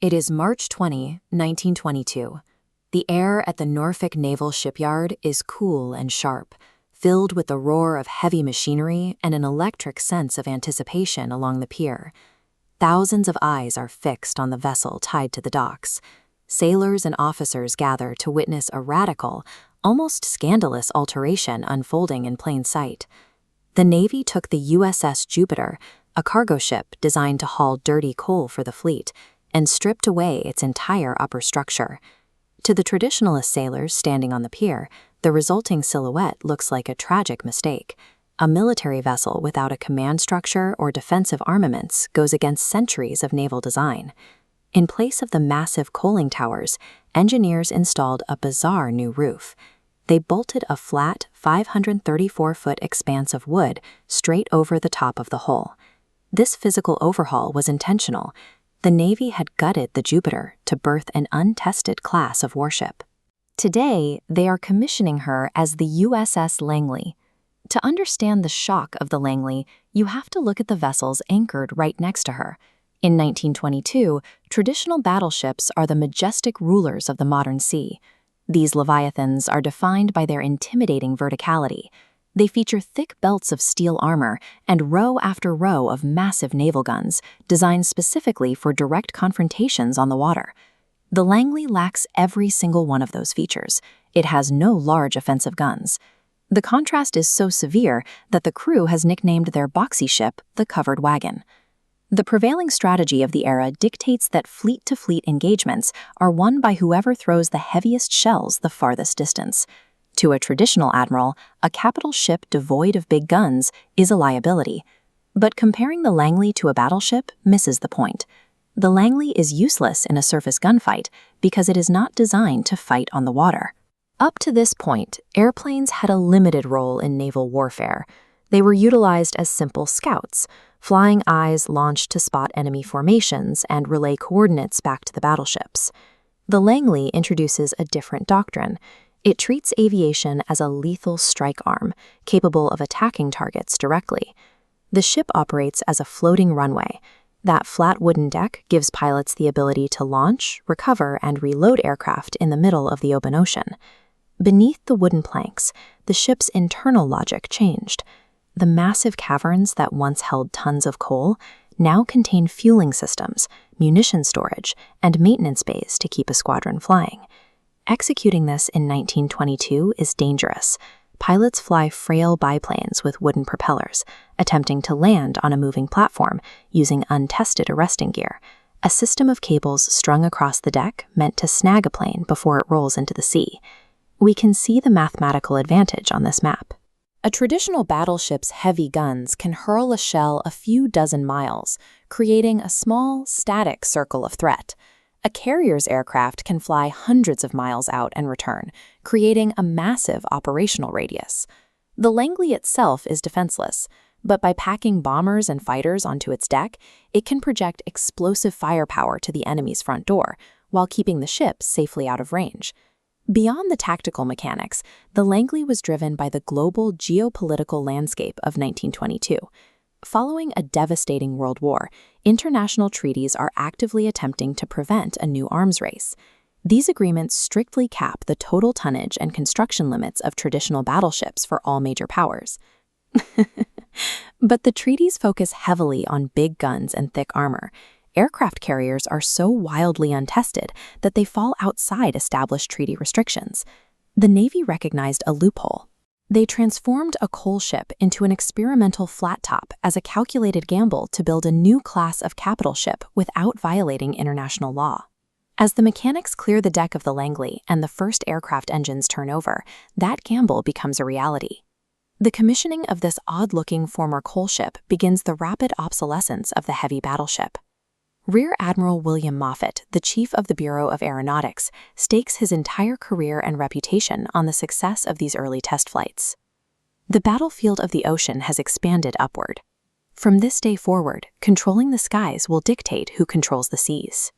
It is March 20, 1922. The air at the Norfolk Naval Shipyard is cool and sharp, filled with the roar of heavy machinery and an electric sense of anticipation along the pier. Thousands of eyes are fixed on the vessel tied to the docks. Sailors and officers gather to witness a radical, almost scandalous alteration unfolding in plain sight. The Navy took the USS Jupiter, a cargo ship designed to haul dirty coal for the fleet, and stripped away its entire upper structure. To the traditionalist sailors standing on the pier, the resulting silhouette looks like a tragic mistake. A military vessel without a command structure or defensive armaments goes against centuries of naval design. In place of the massive coaling towers, engineers installed a bizarre new roof. They bolted a flat, 534-foot expanse of wood straight over the top of the hull. This physical overhaul was intentional. The Navy had gutted the Jupiter to birth an untested class of warship. Today, they are commissioning her as the USS Langley. To understand the shock of the Langley, you have to look at the vessels anchored right next to her. In 1922, traditional battleships are the majestic rulers of the modern sea. These leviathans are defined by their intimidating verticality. They feature thick belts of steel armor and row after row of massive naval guns designed specifically for direct confrontations on the water. The Langley lacks every single one of those features. It has no large offensive guns. The contrast is so severe that the crew has nicknamed their boxy ship the covered wagon. The prevailing strategy of the era dictates that fleet-to-fleet engagements are won by whoever throws the heaviest shells the farthest distance. To a traditional admiral, a capital ship devoid of big guns is a liability. But comparing the Langley to a battleship misses the point. The Langley is useless in a surface gunfight because it is not designed to fight on the water. Up to this point, airplanes had a limited role in naval warfare. They were utilized as simple scouts, flying eyes launched to spot enemy formations and relay coordinates back to the battleships. The Langley introduces a different doctrine. It treats aviation as a lethal strike arm, capable of attacking targets directly. The ship operates as a floating runway. That flat wooden deck gives pilots the ability to launch, recover, and reload aircraft in the middle of the open ocean. Beneath the wooden planks, the ship's internal logic changed. The massive caverns that once held tons of coal now contain fueling systems, munition storage, and maintenance bays to keep a squadron flying. Executing this in 1922 is dangerous. Pilots fly frail biplanes with wooden propellers, attempting to land on a moving platform using untested arresting gear, a system of cables strung across the deck meant to snag a plane before it rolls into the sea. We can see the mathematical advantage on this map. A traditional battleship's heavy guns can hurl a shell a few dozen miles, creating a small, static circle of threat. A carrier's aircraft can fly hundreds of miles out and return, creating a massive operational radius. The Langley itself is defenseless, but by packing bombers and fighters onto its deck, it can project explosive firepower to the enemy's front door, while keeping the ship safely out of range. Beyond the tactical mechanics, the Langley was driven by the global geopolitical landscape of 1922. Following a devastating world war, international treaties are actively attempting to prevent a new arms race. These agreements strictly cap the total tonnage and construction limits of traditional battleships for all major powers. But the treaties focus heavily on big guns and thick armor. Aircraft carriers are so wildly untested that they fall outside established treaty restrictions. The Navy recognized a loophole. They transformed a coal ship into an experimental flat top as a calculated gamble to build a new class of capital ship without violating international law. As the mechanics clear the deck of the Langley and the first aircraft engines turn over, that gamble becomes a reality. The commissioning of this odd-looking former coal ship begins the rapid obsolescence of the heavy battleship. Rear Admiral William Moffett, the chief of the Bureau of Aeronautics, stakes his entire career and reputation on the success of these early test flights. The battlefield of the ocean has expanded upward. From this day forward, controlling the skies will dictate who controls the seas.